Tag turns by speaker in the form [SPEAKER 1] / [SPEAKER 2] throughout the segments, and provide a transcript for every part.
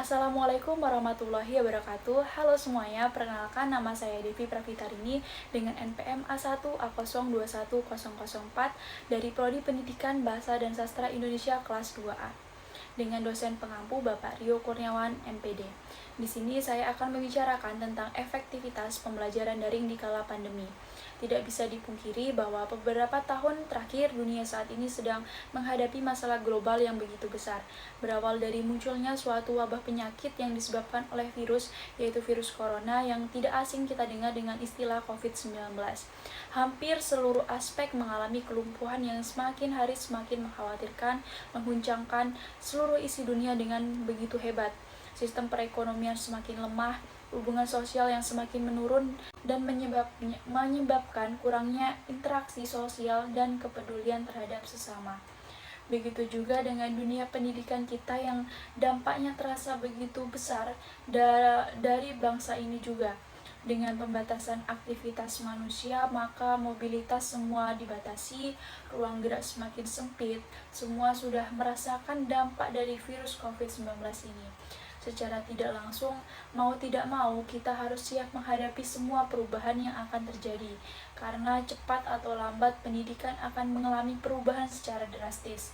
[SPEAKER 1] Assalamualaikum warahmatullahi wabarakatuh. Halo semuanya, perkenalkan nama saya Devi Pravitarini dengan NPM A1A021004 dari Prodi Pendidikan Bahasa dan Sastra Indonesia kelas 2A dengan dosen pengampu Bapak Rio Kurniawan, MPD. Di sini saya akan membicarakan tentang efektivitas pembelajaran daring di kala pandemi. Tidak bisa dipungkiri bahwa beberapa tahun terakhir dunia saat ini sedang menghadapi masalah global yang begitu besar. Berawal dari munculnya suatu wabah penyakit yang disebabkan oleh virus, yaitu virus corona yang tidak asing kita dengar dengan istilah COVID-19. Hampir seluruh aspek mengalami kelumpuhan yang semakin hari semakin mengkhawatirkan, mengguncangkan seluruh isi dunia dengan begitu hebat. Sistem perekonomian semakin lemah, hubungan sosial yang semakin menurun, dan menyebabkan kurangnya interaksi sosial dan kepedulian terhadap sesama. Begitu juga dengan dunia pendidikan kita yang dampaknya terasa begitu besar dari bangsa ini juga. Dengan pembatasan aktivitas manusia, maka mobilitas semua dibatasi, ruang gerak semakin sempit, semua sudah merasakan dampak dari virus COVID-19 ini. Secara tidak langsung, mau tidak mau, kita harus siap menghadapi semua perubahan yang akan terjadi, karena cepat atau lambat pendidikan akan mengalami perubahan secara drastis.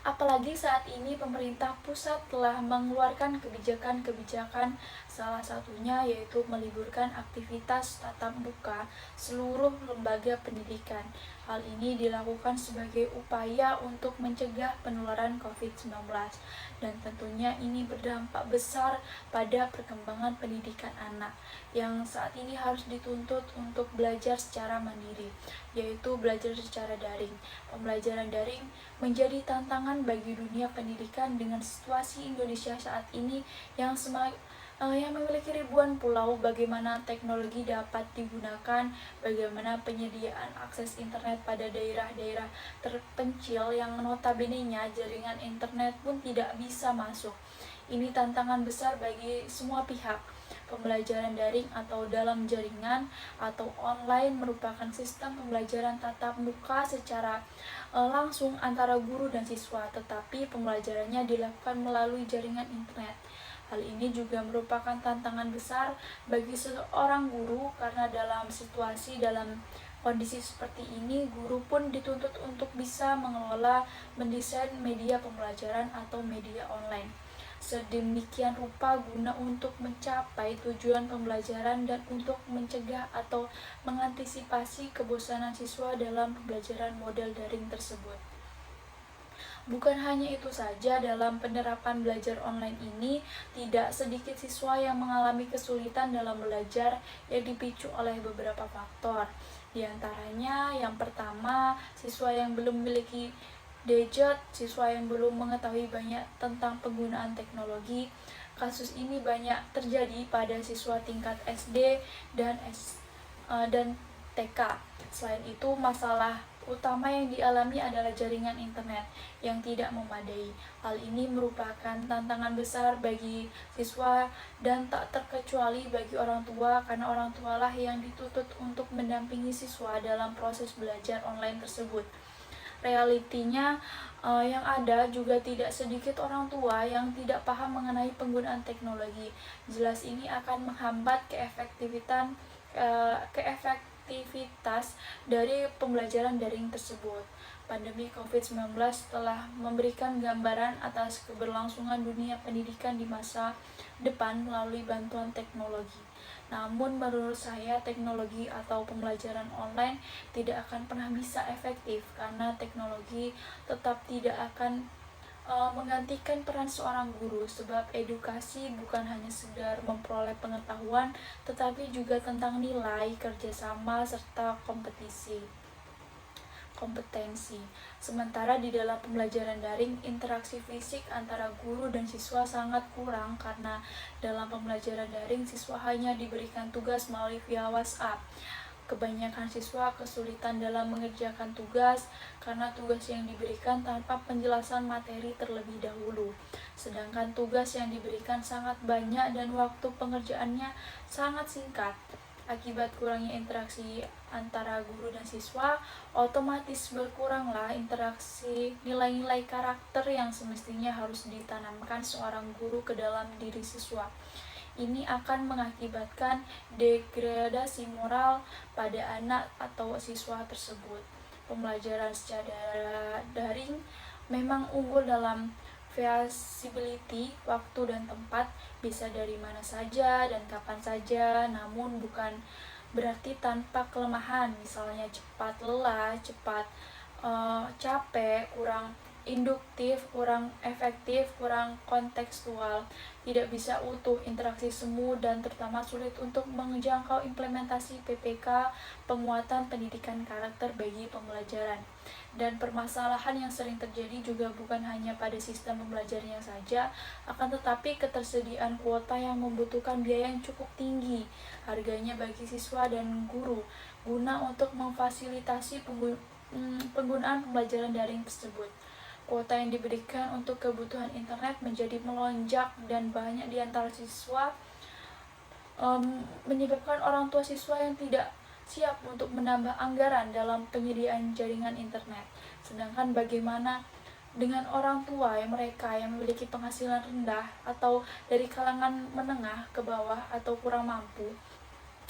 [SPEAKER 1] Apalagi saat ini pemerintah pusat telah mengeluarkan kebijakan-kebijakan, salah satunya yaitu meliburkan aktivitas tatap muka seluruh lembaga pendidikan. Hal ini dilakukan sebagai upaya untuk mencegah penularan COVID-19 dan tentunya ini berdampak besar pada perkembangan pendidikan anak yang saat ini harus dituntut untuk belajar secara mandiri, yaitu belajar secara daring. Pembelajaran daring menjadi tantangan bagi dunia pendidikan dengan situasi Indonesia saat ini yang memiliki ribuan pulau. Bagaimana teknologi dapat digunakan, bagaimana penyediaan akses internet pada daerah-daerah terpencil yang notabene-nya jaringan internet pun tidak bisa masuk. Ini tantangan besar bagi semua pihak. Pembelajaran daring atau dalam jaringan atau online merupakan sistem pembelajaran tatap muka secara langsung antara guru dan siswa, tetapi pembelajarannya dilakukan melalui jaringan internet. Hal ini juga merupakan tantangan besar bagi seorang guru karena dalam kondisi seperti ini, guru pun dituntut untuk bisa mengelola, mendesain media pembelajaran atau media online sedemikian rupa guna untuk mencapai tujuan pembelajaran dan untuk mencegah atau mengantisipasi kebosanan siswa dalam pembelajaran model daring tersebut. Bukan hanya itu saja, dalam penerapan belajar online ini, tidak sedikit siswa yang mengalami kesulitan dalam belajar yang dipicu oleh beberapa faktor. Di antaranya, yang pertama, siswa yang belum memiliki gadget, siswa yang belum mengetahui banyak tentang penggunaan teknologi. Kasus ini banyak terjadi pada siswa tingkat SD dan TK. Selain itu, masalah utama yang dialami adalah jaringan internet yang tidak memadai. Hal ini merupakan tantangan besar bagi siswa dan tak terkecuali bagi orang tua, karena orang tualah yang dituntut untuk mendampingi siswa dalam proses belajar online tersebut. Realitinya yang ada juga tidak sedikit orang tua yang tidak paham mengenai penggunaan teknologi. Jelas ini akan menghambat keefektivitas dari pembelajaran daring tersebut. Pandemi COVID-19 telah memberikan gambaran atas keberlangsungan dunia pendidikan di masa depan melalui bantuan teknologi. Namun menurut saya teknologi atau pembelajaran online tidak akan pernah bisa efektif karena teknologi tetap tidak akan menggantikan peran seorang guru, sebab edukasi bukan hanya sekedar memperoleh pengetahuan tetapi juga tentang nilai, kerjasama, serta kompetensi. Sementara di dalam pembelajaran daring, interaksi fisik antara guru dan siswa sangat kurang karena dalam pembelajaran daring siswa hanya diberikan tugas melalui via WhatsApp. Kebanyakan siswa kesulitan dalam mengerjakan tugas karena tugas yang diberikan tanpa penjelasan materi terlebih dahulu. Sedangkan tugas yang diberikan sangat banyak dan waktu pengerjaannya sangat singkat. Akibat kurangnya interaksi antara guru dan siswa, otomatis berkuranglah interaksi nilai-nilai karakter yang semestinya harus ditanamkan seorang guru ke dalam diri siswa. Ini akan mengakibatkan degradasi moral pada anak atau siswa tersebut. Pembelajaran secara daring memang unggul dalam flexibility, waktu dan tempat, bisa dari mana saja dan kapan saja, namun bukan berarti tanpa kelemahan, misalnya cepat lelah, cepat capek, kurang induktif, kurang efektif, kurang kontekstual, tidak bisa utuh, interaksi semu, dan terutama sulit untuk menjangkau implementasi PPK, penguatan pendidikan karakter bagi pembelajaran. Dan permasalahan yang sering terjadi juga bukan hanya pada sistem pembelajarannya saja, akan tetapi ketersediaan kuota yang membutuhkan biaya yang cukup tinggi harganya bagi siswa dan guru guna untuk memfasilitasi penggunaan pembelajaran daring tersebut. Kuota yang diberikan untuk kebutuhan internet menjadi melonjak dan banyak di antara siswa menyebabkan orang tua siswa yang tidak siap untuk menambah anggaran dalam penyediaan jaringan internet. Sedangkan bagaimana dengan orang tua yang mereka yang memiliki penghasilan rendah atau dari kalangan menengah ke bawah atau kurang mampu,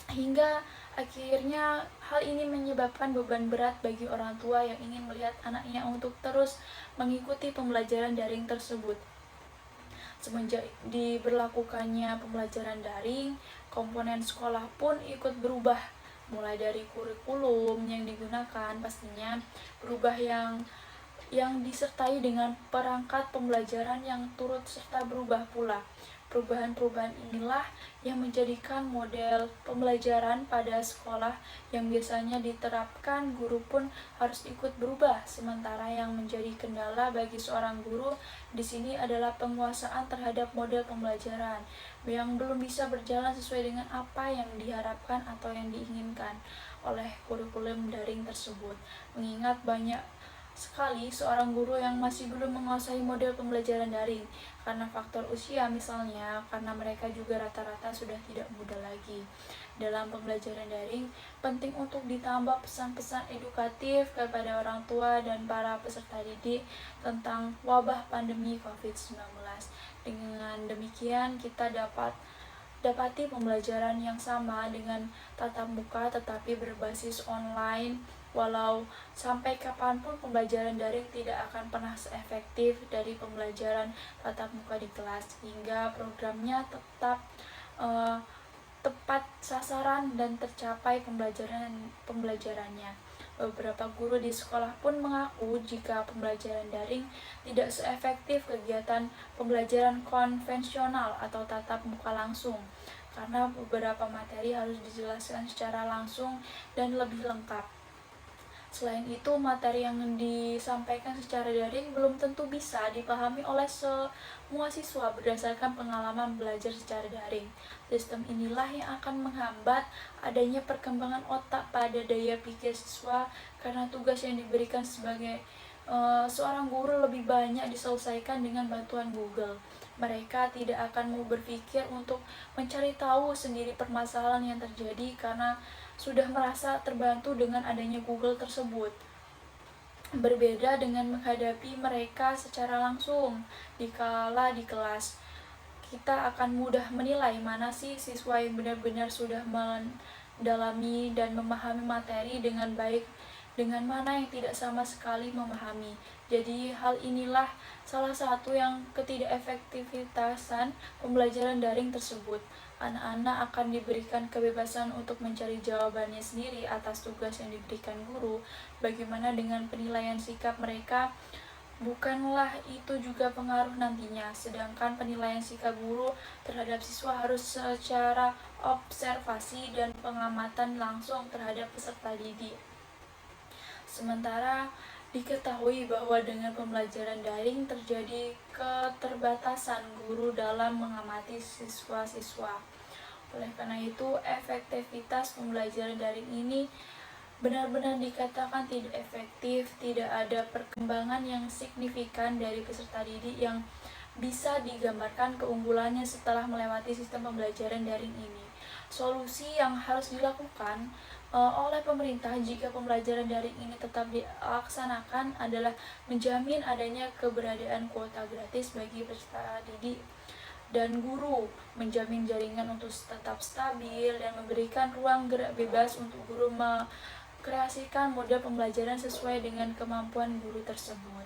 [SPEAKER 1] hingga akhirnya hal ini menyebabkan beban berat bagi orang tua yang ingin melihat anaknya untuk terus mengikuti pembelajaran daring tersebut. Semenjak diberlakukannya pembelajaran daring, komponen sekolah pun ikut berubah, mulai dari kurikulum yang digunakan pastinya berubah yang disertai dengan perangkat pembelajaran yang turut serta berubah pula. Perubahan-perubahan inilah yang menjadikan model pembelajaran pada sekolah yang biasanya diterapkan guru pun harus ikut berubah. Sementara yang menjadi kendala bagi seorang guru di sini adalah penguasaan terhadap model pembelajaran yang belum bisa berjalan sesuai dengan apa yang diharapkan atau yang diinginkan oleh kurikulum daring tersebut. Mengingat banyak sekali seorang guru yang masih belum menguasai model pembelajaran daring karena faktor usia misalnya, karena mereka juga rata-rata sudah tidak muda lagi. Dalam pembelajaran daring, penting untuk ditambah pesan-pesan edukatif kepada orang tua dan para peserta didik tentang wabah pandemi COVID-19. Dengan demikian, kita dapati pembelajaran yang sama dengan tatap muka tetapi berbasis online. Walau sampai kapanpun pembelajaran daring tidak akan pernah seefektif dari pembelajaran tatap muka di kelas, hingga programnya tetap tepat sasaran dan tercapai pembelajarannya. Beberapa guru di sekolah pun mengaku jika pembelajaran daring tidak seefektif kegiatan pembelajaran konvensional atau tatap muka langsung, karena beberapa materi harus dijelaskan secara langsung dan lebih lengkap. Selain itu, materi yang disampaikan secara daring belum tentu bisa dipahami oleh semua siswa berdasarkan pengalaman belajar secara daring. Sistem inilah yang akan menghambat adanya perkembangan otak pada daya pikir siswa karena tugas yang diberikan sebagai seorang guru lebih banyak diselesaikan dengan bantuan Google. Mereka tidak akan mau berpikir untuk mencari tahu sendiri permasalahan yang terjadi karena sudah merasa terbantu dengan adanya Google tersebut. Berbeda dengan menghadapi mereka secara langsung dikala di kelas. Kita akan mudah menilai mana sih siswa yang benar-benar sudah mendalami dan memahami materi dengan baik, dengan mana yang tidak sama sekali memahami. Jadi hal inilah salah satu yang ketidakefektivitasan pembelajaran daring tersebut. Anak-anak akan diberikan kebebasan untuk mencari jawabannya sendiri atas tugas yang diberikan guru. Bagaimana dengan penilaian sikap mereka? Bukanlah itu juga pengaruh nantinya, sedangkan penilaian sikap guru terhadap siswa harus secara observasi dan pengamatan langsung terhadap peserta didik. Sementara diketahui bahwa dengan pembelajaran daring terjadi keterbatasan guru dalam mengamati siswa-siswa. Oleh karena itu, efektivitas pembelajaran daring ini benar-benar dikatakan tidak efektif, tidak ada perkembangan yang signifikan dari peserta didik yang bisa digambarkan keunggulannya setelah melewati sistem pembelajaran daring ini. Solusi yang harus dilakukan oleh pemerintah jika pembelajaran daring ini tetap dilaksanakan adalah menjamin adanya keberadaan kuota gratis bagi peserta didik dan guru, menjamin jaringan untuk tetap stabil, dan memberikan ruang gerak bebas untuk guru mengkreasikan model pembelajaran sesuai dengan kemampuan guru tersebut.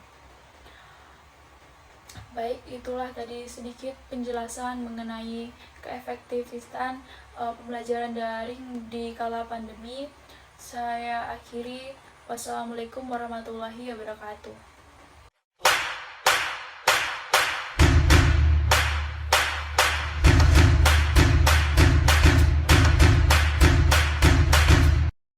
[SPEAKER 1] Baik, itulah tadi sedikit penjelasan mengenai keefektifan pembelajaran daring di kala pandemi. Saya akhiri. Wassalamualaikum warahmatullahi wabarakatuh.